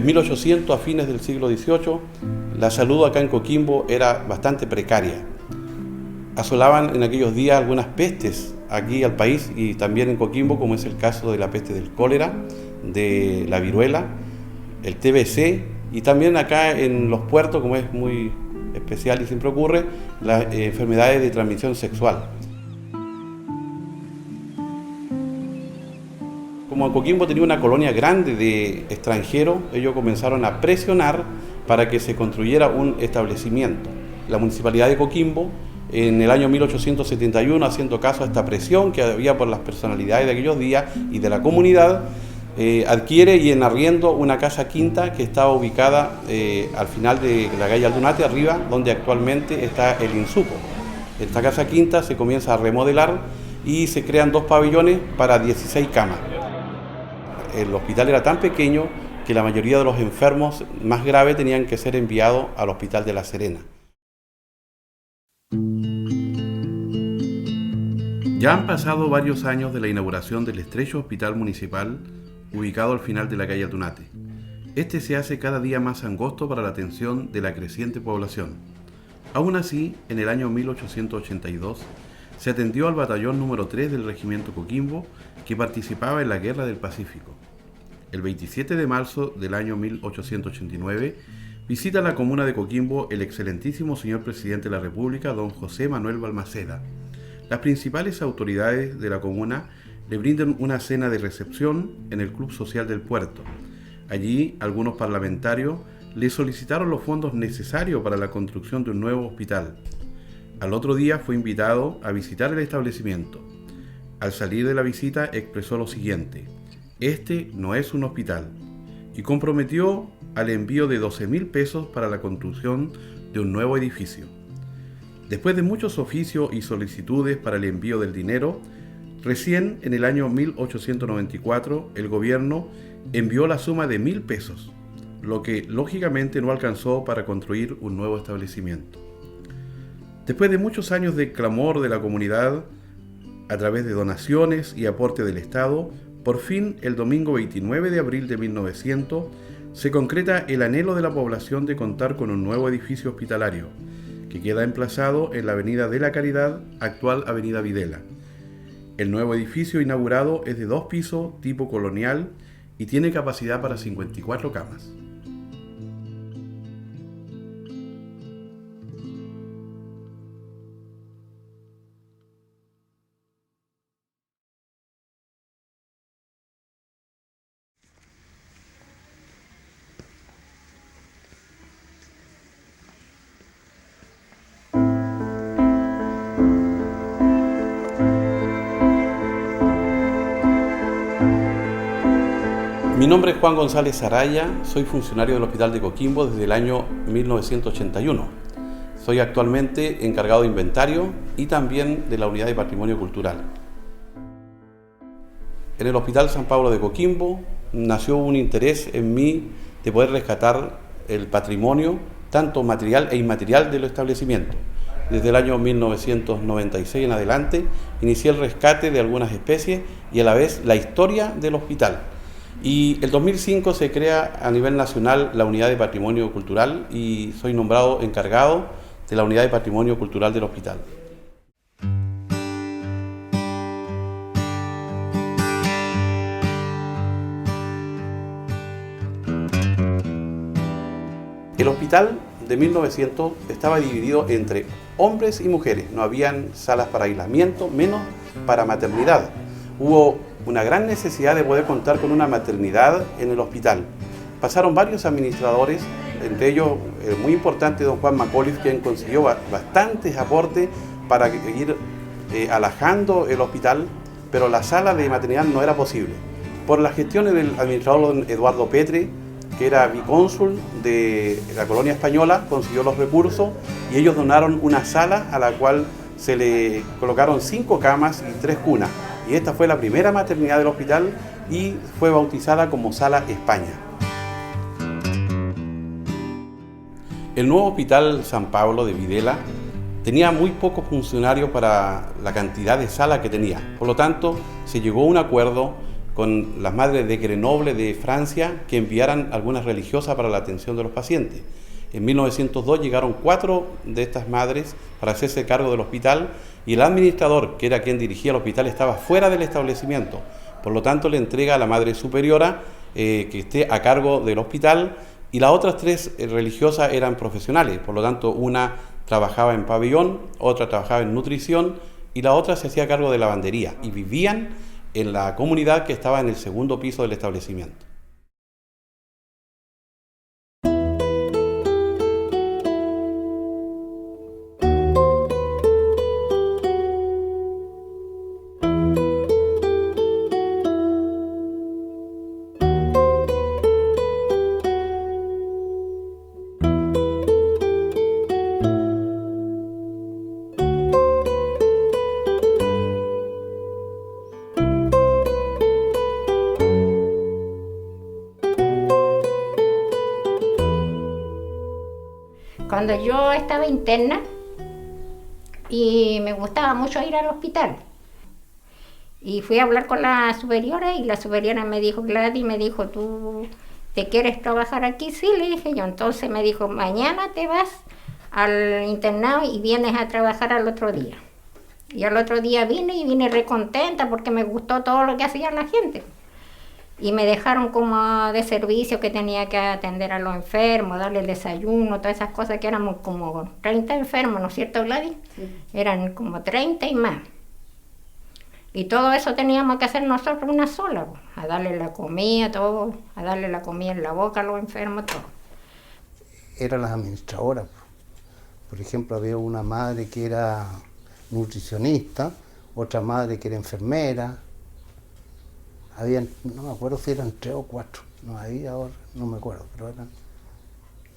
En 1800, a fines del siglo XVIII, la salud acá en Coquimbo era bastante precaria. Asolaban en aquellos días algunas pestes aquí al país y también en Coquimbo, como es el caso de la peste del cólera, de la viruela, el TBC y también acá en los puertos, como es muy especial y siempre ocurre, las enfermedades de transmisión sexual. Como Coquimbo tenía una colonia grande de extranjeros, ellos comenzaron a presionar para que se construyera un establecimiento. La Municipalidad de Coquimbo, en el año 1871, haciendo caso a esta presión que había por las personalidades de aquellos días y de la comunidad, adquiere y en arriendo una casa quinta que estaba ubicada al final de la calle Aldunate, arriba, donde actualmente está el Insuco. Esta casa quinta se comienza a remodelar y se crean 2 pabellones para 16 camas. El hospital era tan pequeño que la mayoría de los enfermos más graves tenían que ser enviados al Hospital de La Serena. Ya han pasado varios años de la inauguración del estrecho hospital municipal ubicado al final de la calle Aldunate. Este se hace cada día más angosto para la atención de la creciente población. Aún así, en el año 1882, se atendió al batallón número 3 del Regimiento Coquimbo, que participaba en la Guerra del Pacífico. El 27 de marzo del año 1889, visita la comuna de Coquimbo el excelentísimo señor presidente de la República, don José Manuel Balmaceda. Las principales autoridades de la comuna le brindan una cena de recepción en el Club Social del Puerto. Allí, algunos parlamentarios le solicitaron los fondos necesarios para la construcción de un nuevo hospital. Al otro día fue invitado a visitar el establecimiento. Al salir de la visita expresó lo siguiente: este no es un hospital, y comprometió al envío de 12.000 pesos para la construcción de un nuevo edificio. Después de muchos oficios y solicitudes para el envío del dinero, recién en el año 1894 el gobierno envió la suma de 1.000 pesos, lo que lógicamente no alcanzó para construir un nuevo establecimiento. Después de muchos años de clamor de la comunidad, a través de donaciones y aporte del Estado, por fin el domingo 29 de abril de 1900 se concreta el anhelo de la población de contar con un nuevo edificio hospitalario, que queda emplazado en la Avenida de la Caridad, actual Avenida Videla. El nuevo edificio inaugurado es de 2 pisos, tipo colonial, y tiene capacidad para 54 camas. Mi nombre es Juan González Araya, soy funcionario del Hospital de Coquimbo desde el año 1981. Soy actualmente encargado de inventario y también de la unidad de patrimonio cultural. En el Hospital San Pablo de Coquimbo nació un interés en mí de poder rescatar el patrimonio, tanto material e inmaterial del establecimiento. Desde el año 1996 en adelante inicié el rescate de algunas especies y a la vez la historia del hospital. Y el 2005 se crea a nivel nacional la Unidad de Patrimonio Cultural y soy nombrado encargado de la Unidad de Patrimonio Cultural del hospital. El hospital de 1900 estaba dividido entre hombres y mujeres, no habían salas para aislamiento, menos para maternidad. Hubo una gran necesidad de poder contar con una maternidad en el hospital. Pasaron varios administradores, entre ellos muy importante don Juan Macauliffe, quien consiguió bastantes aportes para ir alajando el hospital, pero la sala de maternidad no era posible. Por las gestiones del administrador don Eduardo Petre, que era vicónsul de la colonia española, consiguió los recursos y ellos donaron una sala a la cual se le colocaron 5 camas y 3 cunas. Y esta fue la primera maternidad del hospital y fue bautizada como Sala España. El nuevo Hospital San Pablo de Videla tenía muy pocos funcionarios para la cantidad de salas que tenía. Por lo tanto, se llegó a un acuerdo con las madres de Grenoble, de Francia, que enviaran algunas religiosas para la atención de los pacientes. En 1902 llegaron 4 de estas madres para hacerse cargo del hospital y el administrador, que era quien dirigía el hospital, estaba fuera del establecimiento. Por lo tanto, le entrega a la madre superiora que esté a cargo del hospital, y las otras 3 religiosas eran profesionales. Por lo tanto, una trabajaba en pabellón, otra trabajaba en nutrición y la otra se hacía cargo de lavandería, y vivían en la comunidad que estaba en el segundo piso del establecimiento. Cuando yo estaba interna y me gustaba mucho ir al hospital, y fui a hablar con la superiora y la superiora me dijo, Gladys, me dijo, ¿tú te quieres trabajar aquí? Sí, le dije yo. Entonces me dijo, mañana te vas al internado y vienes a trabajar al otro día. Y al otro día vine re contenta porque me gustó todo lo que hacía la gente. Y me dejaron como de servicio, que tenía que atender a los enfermos, darle el desayuno, todas esas cosas, que éramos como 30 enfermos, ¿no es cierto, Gladys? Sí. Eran como 30 y más. Y todo eso teníamos que hacer nosotros una sola, a darle la comida, todo, a darle la comida en la boca a los enfermos, todo. Eran las administradoras. Por ejemplo, había una madre que era nutricionista, otra madre que era enfermera. Habían, no me acuerdo si eran 3 o 4, no había ahora, no me acuerdo, pero eran.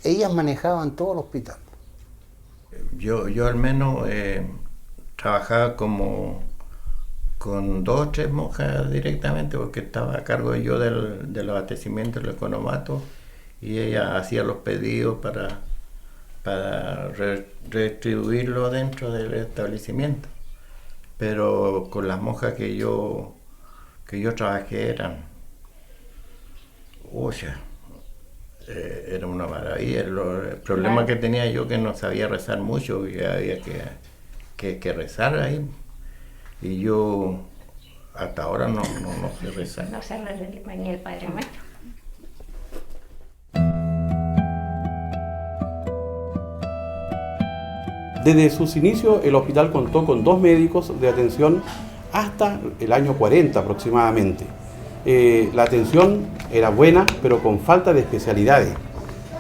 Ellas manejaban todo el hospital. Yo al menos trabajaba como con 2 o 3 monjas directamente, porque estaba a cargo yo de los abastecimientos, del economato, y ella hacía los pedidos para redistribuirlo dentro del establecimiento. Pero con las monjas que yo trabajé era una maravilla. El problema que tenía yo, que no sabía rezar mucho, y había que rezar ahí, y yo hasta ahora no sé rezar. No sé ni el Padre Nuestro. Desde sus inicios, el hospital contó con 2 médicos de atención hasta el año 40 aproximadamente. La atención era buena, pero con falta de especialidades.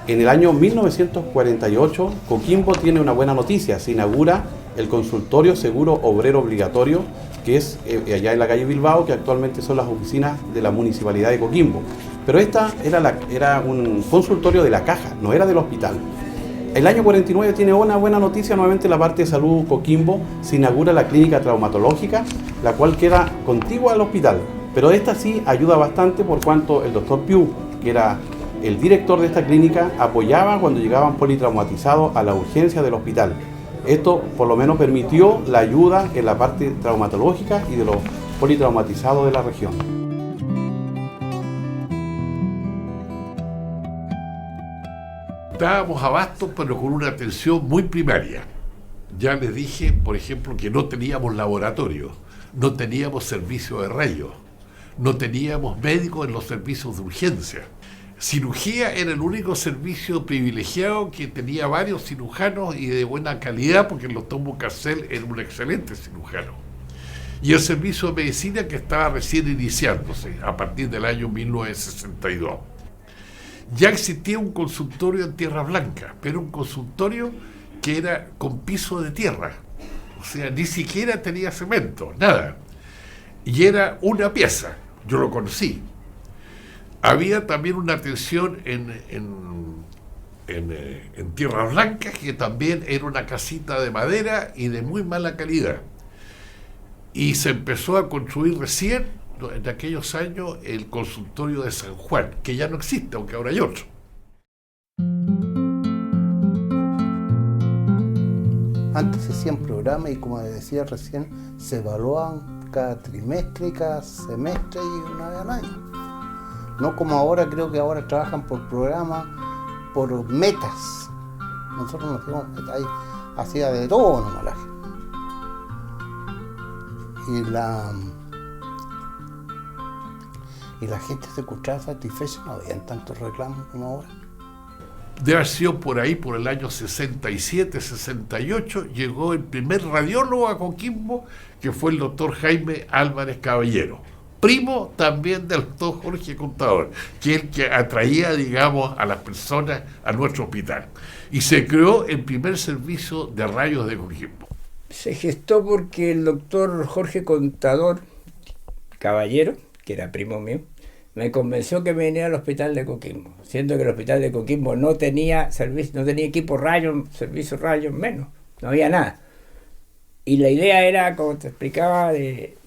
En el año 1948, Coquimbo tiene una buena noticia: se inaugura el consultorio seguro obrero obligatorio, que es allá en la calle Bilbao, que actualmente son las oficinas de la Municipalidad de Coquimbo. Pero esta era un consultorio de la Caja, no era del hospital. El año 49 tiene una buena noticia, nuevamente la parte de salud Coquimbo, se inaugura la clínica traumatológica, la cual queda contigua al hospital. Pero esta sí ayuda bastante, por cuanto el doctor Piu, que era el director de esta clínica, apoyaba cuando llegaban politraumatizados a la urgencia del hospital. Esto por lo menos permitió la ayuda en la parte traumatológica y de los politraumatizados de la región. Estábamos abastos, pero con una atención muy primaria. Ya les dije, por ejemplo, que no teníamos laboratorio, no teníamos servicio de rayos, no teníamos médicos en los servicios de urgencia. Cirugía era el único servicio privilegiado que tenía varios cirujanos y de buena calidad, porque el doctor Mucarcel era un excelente cirujano. Y el servicio de medicina, que estaba recién iniciándose a partir del año 1962. Ya existía un consultorio en Tierra Blanca, pero un consultorio que era con piso de tierra, o sea, ni siquiera tenía cemento, nada, y era una pieza. Yo lo conocí. Había también una atención en Tierra Blanca, que también era una casita de madera y de muy mala calidad, y se empezó a construir recién en aquellos años el consultorio de San Juan, que ya no existe, aunque ahora hay otro. Antes se hacían programas y, como decía recién, se evaluaban cada trimestre, cada semestre y una vez al año. No como ahora, creo que ahora trabajan por programa, por metas. Nosotros nos hacíamos metas, ahí hacía de todo nomás la gente. Y la gente se escuchaba satisfecha, no habían tantos reclamos como ahora. Debe haber sido por ahí, por el año 67, 68, llegó el primer radiólogo a Coquimbo, que fue el doctor Jaime Álvarez Caballero, primo también del doctor Jorge Contador, que es el que atraía, digamos, a las personas a nuestro hospital. Y se creó el primer servicio de rayos de Coquimbo. Se gestó porque el doctor Jorge Contador Caballero, que era primo mío, me convenció que me viniera al hospital de Coquimbo, siendo que el hospital de Coquimbo no tenía servicio, no tenía equipo rayos, servicio rayos menos, no había nada. Y la idea era, como te explicaba, de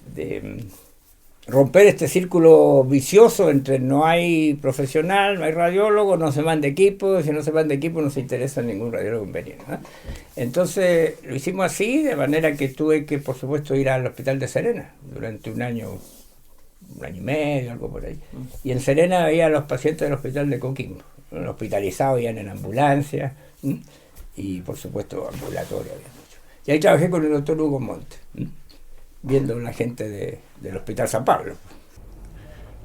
romper este círculo vicioso entre no hay profesional, no hay radiólogo, no se manda equipo, si no se manda equipo no se interesa ningún radiólogo en venir, ¿no? Entonces lo hicimos así, de manera que tuve que, por supuesto, ir al hospital de Serena durante un año y medio, algo por ahí. Y en Serena veía a los pacientes del hospital de Coquimbo, hospitalizados, iban en ambulancia, y por supuesto ambulatorio había mucho. Y ahí trabajé con el doctor Hugo Monte, viendo la gente del Hospital San Pablo.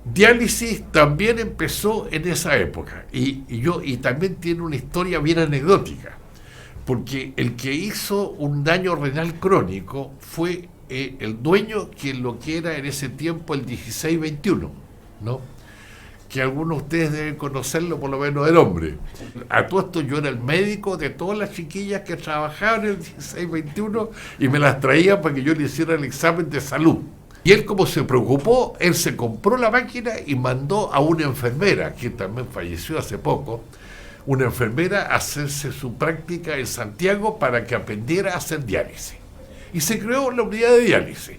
Diálisis también empezó en esa época y también tiene una historia bien anecdótica, porque el que hizo un daño renal crónico fue el dueño, que lo que era en ese tiempo el 1621, ¿no? Que algunos de ustedes deben conocerlo, por lo menos el nombre. A todo esto yo era el médico de todas las chiquillas que trabajaban en el 1621 y me las traía para que yo le hiciera el examen de salud. Y él, como se preocupó, él se compró la máquina y mandó a una enfermera, que también falleció hace poco, una enfermera a hacerse su práctica en Santiago para que aprendiera a hacer diálisis. Y se creó la unidad de diálisis.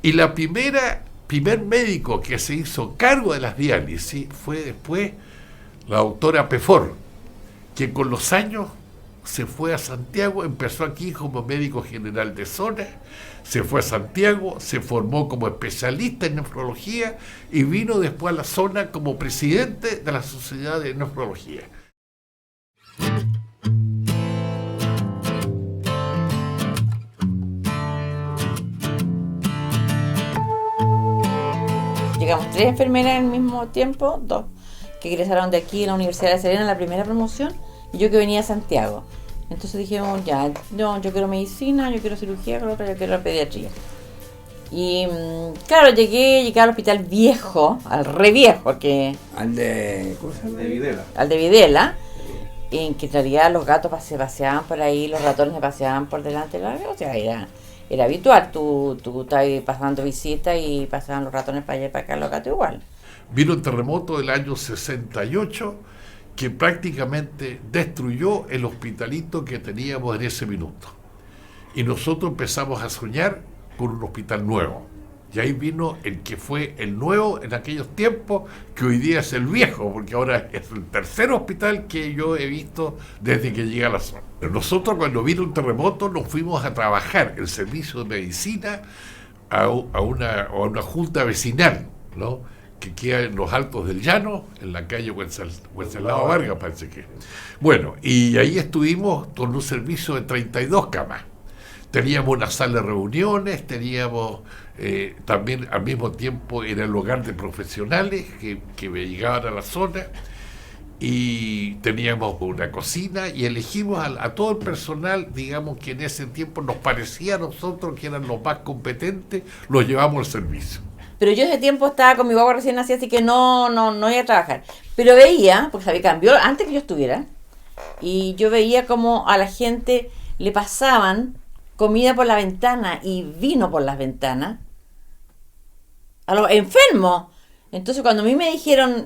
Y la primer médico que se hizo cargo de las diálisis fue después la doctora Pefor, que con los años se fue a Santiago, empezó aquí como médico general de zona, se fue a Santiago, se formó como especialista en nefrología y vino después a la zona como presidente de la Sociedad de Nefrología. Llegamos 3 enfermeras al mismo tiempo, 2 que egresaron de aquí en la Universidad de Serena en la primera promoción y yo que venía a Santiago. Entonces dijimos, ya, no, yo quiero medicina, yo quiero cirugía, con otra yo quiero pediatría. Y claro, llegué al hospital viejo, al re viejo, porque Al de Videla. al de Videla, en que en realidad los gatos se paseaban por ahí, los ratones se paseaban por delante, o sea, era habitual, tú estabas pasando visita y pasaban los ratones para allá y para acá, los gatos igual. Vino el terremoto del año 68 que prácticamente destruyó el hospitalito que teníamos en ese minuto. Y nosotros empezamos a soñar con un hospital nuevo. Y ahí vino el que fue el nuevo en aquellos tiempos, que hoy día es el viejo, porque ahora es el tercer hospital que yo he visto desde que llegué a la zona. Pero nosotros, cuando vino un terremoto, nos fuimos a trabajar el servicio de medicina a una junta vecinal, ¿no?, que queda en los Altos del Llano, en la calle Wenceslao Vargas, parece que. Bueno, y ahí estuvimos con un servicio de 32 camas. Teníamos una sala de reuniones, teníamos también al mismo tiempo era el hogar de profesionales que me llegaban a la zona, y teníamos una cocina y elegimos a todo el personal, digamos, que en ese tiempo nos parecía a nosotros que eran los más competentes, los llevamos al servicio. Pero yo ese tiempo estaba con mi guagua recién nacida, así que no iba a trabajar. Pero veía, porque sabía, cambió antes que yo estuviera, y yo veía como a la gente le pasaban comida por la ventana y vino por las ventanas a los enfermos. Entonces cuando a mí me dijeron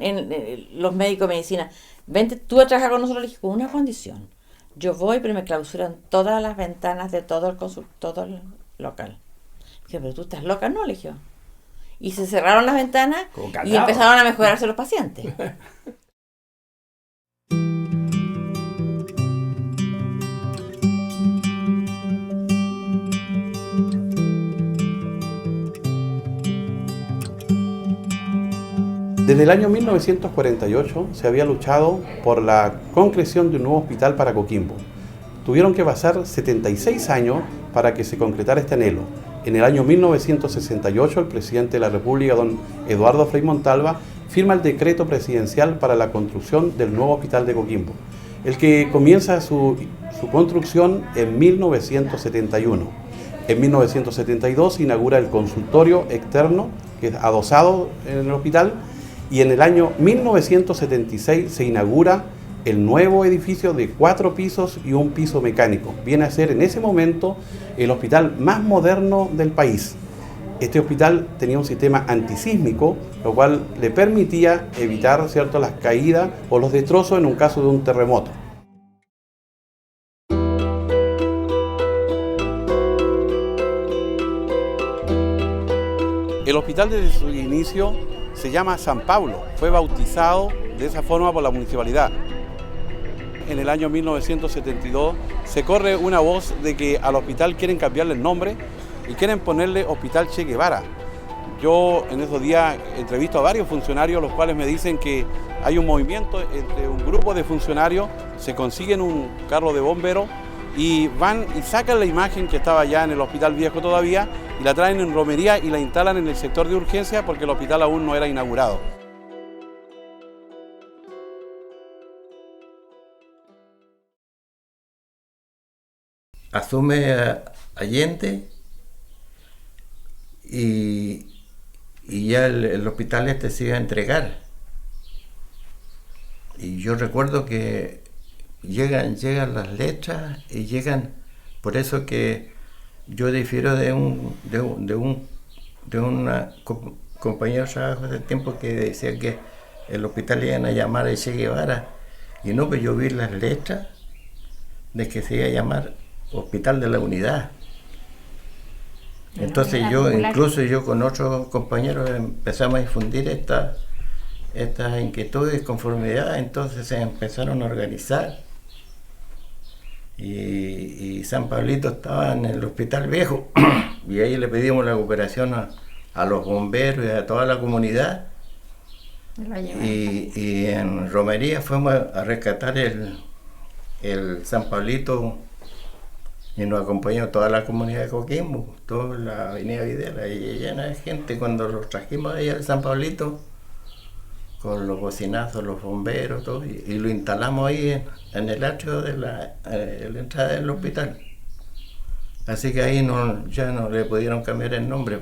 los médicos de medicina, vente tú a trabajar con nosotros, le dije, con una condición, yo voy, pero me clausuran todas las ventanas de todo el local. Dije, pero tú estás loca, no, le dije. Y se cerraron las ventanas y empezaron a mejorarse los pacientes. Desde el año 1948 se había luchado por la concreción de un nuevo hospital para Coquimbo. Tuvieron que pasar 76 años para que se concretara este anhelo. En el año 1968 el presidente de la República, don Eduardo Frei Montalva, firma el decreto presidencial para la construcción del nuevo hospital de Coquimbo, el que comienza su construcción en 1971. En 1972 se inaugura el consultorio externo, que es adosado en el hospital, y en el año 1976 se inaugura el nuevo edificio de 4 pisos y un piso mecánico. Viene a ser en ese momento el hospital más moderno del país. Este hospital tenía un sistema antisísmico, lo cual le permitía evitar, ¿cierto?, las caídas o los destrozos en un caso de un terremoto. El hospital desde su inicio se llama San Pablo, fue bautizado de esa forma por la municipalidad. En el año 1972 se corre una voz de que al hospital quieren cambiarle el nombre y quieren ponerle Hospital Che Guevara. Yo en esos días entrevisto a varios funcionarios, los cuales me dicen que hay un movimiento entre un grupo de funcionarios, se consiguen un carro de bomberos y van y sacan la imagen que estaba ya en el hospital viejo todavía y la traen en romería y la instalan en el sector de urgencia porque el hospital aún no era inaugurado. Asume Allende y ya el hospital este se iba a entregar. Y yo recuerdo que llegan las letras y llegan, por eso que yo difiero de un compañero de trabajo de tiempo que decía que el hospital iban a llamar a Che Guevara, y no, pues yo vi las letras de que se iba a llamar Hospital de la Unidad. Entonces incluso yo con otros compañeros empezamos a difundir estas inquietudes, conformidad, entonces se empezaron a organizar. Y San Pablito estaba en el hospital viejo y ahí le pedimos la cooperación a los bomberos y a toda la comunidad. Y en romería fuimos a rescatar el San Pablito y nos acompañó toda la comunidad de Coquimbo, toda la avenida Videla, y llena de gente. Cuando los trajimos ahí al San Pablito, con los bocinazos, los bomberos, todo, y lo instalamos ahí en el atrio de la entrada del hospital. Así que ahí ya no le pudieron cambiar el nombre.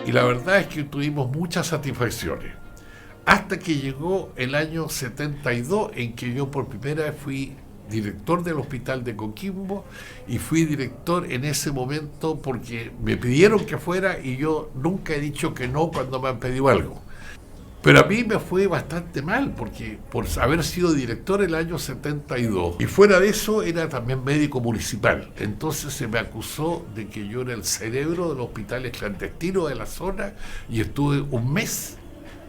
Y la verdad es que tuvimos muchas satisfacciones. Hasta que llegó el año 72, en que yo por primera vez fui director del hospital de Coquimbo, y fui director en ese momento porque me pidieron que fuera y yo nunca he dicho que no cuando me han pedido algo. Pero a mí me fue bastante mal, porque por haber sido director el año 72, y fuera de eso era también médico municipal, entonces se me acusó de que yo era el cerebro de los hospitales clandestinos de la zona, y estuve un mes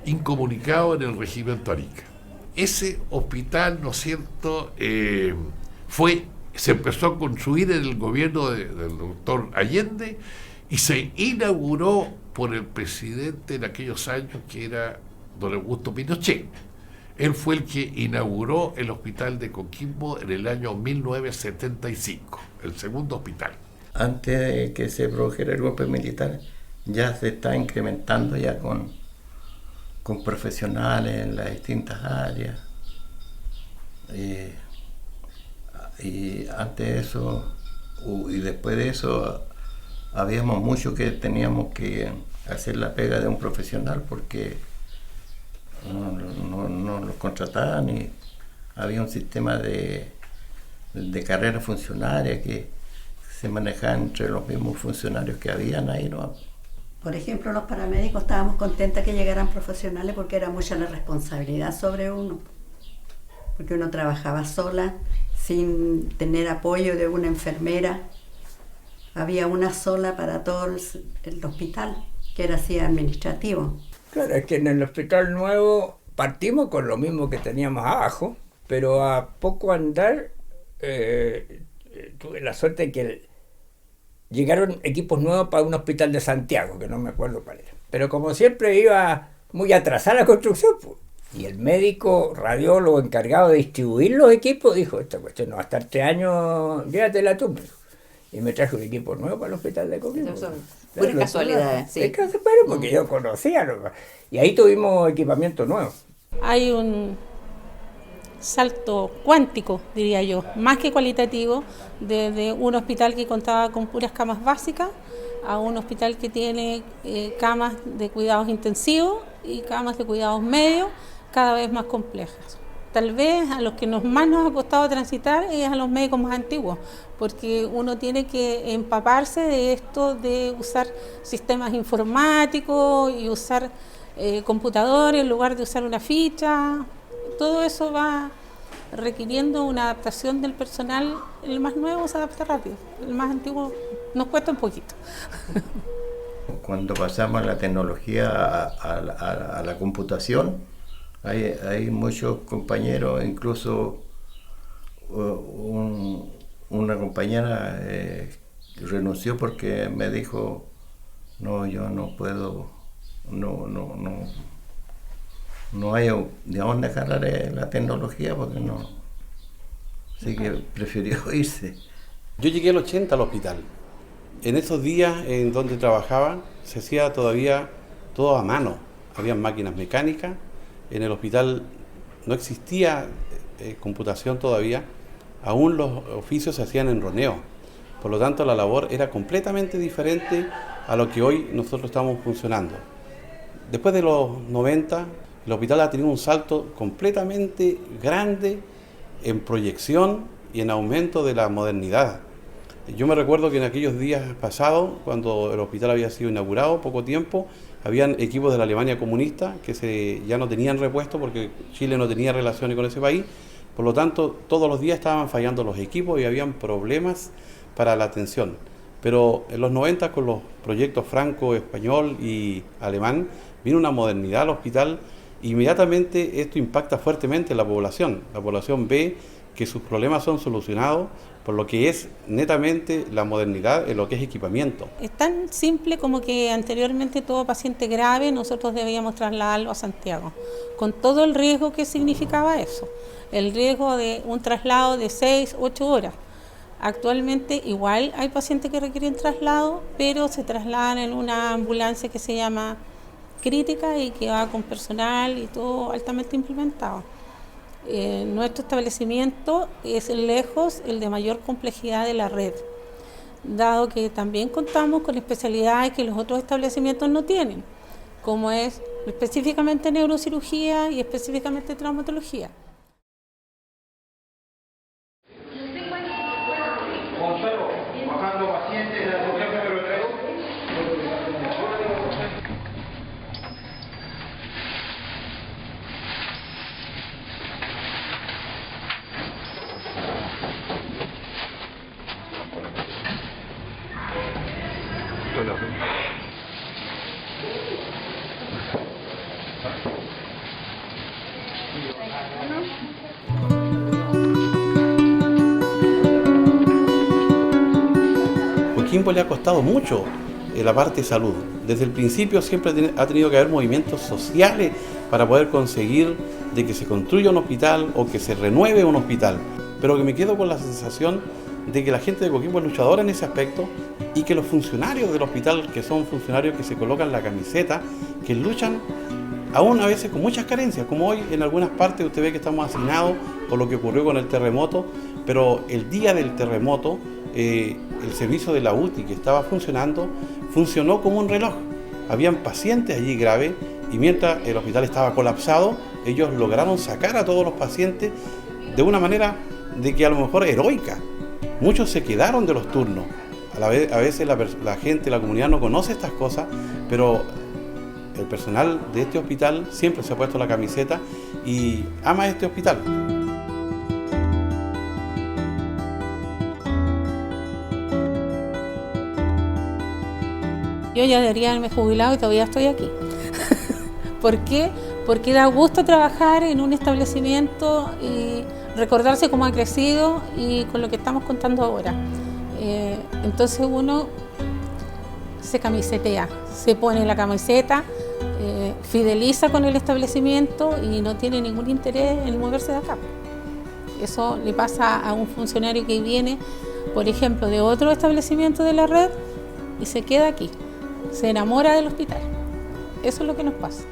incomunicado en el regimiento Arica. Ese hospital, ¿no es cierto?, se empezó a construir en el gobierno del doctor Allende y se inauguró por el presidente en aquellos años, que era don Augusto Pinochet. Él fue el que inauguró el hospital de Coquimbo en el año 1975, el segundo hospital. Antes de que se produjera el golpe militar, ya se está incrementando ya con profesionales en las distintas áreas. Y antes de eso, y después de eso, habíamos mucho que teníamos que hacer la pega de un profesional porque no los contrataban, y había un sistema de carrera funcionaria que se manejaba entre los mismos funcionarios que habían ahí, ¿no? Por ejemplo, los paramédicos estábamos contentos que llegaran profesionales porque era mucha la responsabilidad sobre uno, porque uno trabajaba sola, sin tener apoyo de una enfermera. Había una sola para todo el hospital, que era así administrativo. Claro, es que en el hospital nuevo partimos con lo mismo que teníamos abajo, pero a poco andar tuve la suerte de que llegaron equipos nuevos para un hospital de Santiago, que no me acuerdo cuál era. Pero como siempre iba muy atrasada la construcción, pues, y el médico radiólogo encargado de distribuir los equipos dijo, esta cuestión no va a estar 3 años, llévatela tú. Y me trajo un equipo nuevo para el hospital de Coquimbo. Son puras casualidades, sí. Pero porque yo conocía. Y ahí tuvimos equipamiento nuevo. Hay un salto cuántico, diría yo, más que cualitativo, desde un hospital que contaba con puras camas básicas a un hospital que tiene camas de cuidados intensivos y camas de cuidados medios cada vez más complejas. Tal vez a los que más nos ha costado transitar es a los médicos más antiguos, porque uno tiene que empaparse de esto de usar sistemas informáticos y usar computadores en lugar de usar una ficha. Todo eso va requiriendo una adaptación del personal. El más nuevo se adapta rápido, el más antiguo nos cuesta un poquito. Cuando pasamos la tecnología a la computación, hay muchos compañeros, incluso una compañera renunció porque me dijo, no, yo no puedo, no hay de dónde agarrar la tecnología porque no. Así que prefirió irse. Yo llegué al 80 al hospital. En esos días en donde trabajaba se hacía todavía todo a mano. Habían máquinas mecánicas. En el hospital no existía computación todavía. Aún los oficios se hacían en roneo. Por lo tanto, la labor era completamente diferente a lo que hoy nosotros estamos funcionando. Después de los 90, el hospital ha tenido un salto completamente grande en proyección y en aumento de la modernidad. Yo me recuerdo que en aquellos días pasados, cuando el hospital había sido inaugurado, poco tiempo, habían equipos de la Alemania comunista que ya no tenían repuesto porque Chile no tenía relaciones con ese país. Por lo tanto, todos los días estaban fallando los equipos y habían problemas para la atención. Pero en los 90, con los proyectos franco, español y alemán, vino una modernidad al hospital. Inmediatamente esto impacta fuertemente en la población. La población ve que sus problemas son solucionados por lo que es netamente la modernidad en lo que es equipamiento. Es tan simple como que anteriormente todo paciente grave nosotros debíamos trasladarlo a Santiago, con todo el riesgo que significaba eso, el riesgo de un traslado de 6, 8 horas. Actualmente igual hay pacientes que requieren traslado, pero se trasladan en una ambulancia que se llama crítica y que va con personal y todo altamente implementado. Nuestro establecimiento es lejos el de mayor complejidad de la red, dado que también contamos con especialidades que los otros establecimientos no tienen, como es específicamente neurocirugía y específicamente traumatología. Coquimbo le ha costado mucho la parte de salud. Desde el principio siempre ha tenido que haber movimientos sociales para poder conseguir de que se construya un hospital o que se renueve un hospital. Pero que me quedo con la sensación de que la gente de Coquimbo es luchadora en ese aspecto y que los funcionarios del hospital, que son funcionarios que se colocan la camiseta, que luchan aún a veces con muchas carencias, como hoy en algunas partes usted ve que estamos hacinados por lo que ocurrió con el terremoto, pero el día del terremoto el servicio de la UTI que estaba funcionando, funcionó como un reloj. Habían pacientes allí graves y mientras el hospital estaba colapsado, ellos lograron sacar a todos los pacientes de una manera de que a lo mejor heroica. Muchos se quedaron de los turnos. A veces la gente, la comunidad no conoce estas cosas, pero el personal de este hospital siempre se ha puesto la camiseta y ama este hospital. Yo ya debería haberme jubilado y todavía estoy aquí, ¿Por qué? Porque da gusto trabajar en un establecimiento y recordarse cómo ha crecido y con lo que estamos contando ahora. Entonces uno se camisetea, se pone la camiseta, fideliza con el establecimiento y no tiene ningún interés en moverse de acá. Eso le pasa a un funcionario que viene, por ejemplo, de otro establecimiento de la red y se queda aquí, se enamora del hospital. Eso es lo que nos pasa.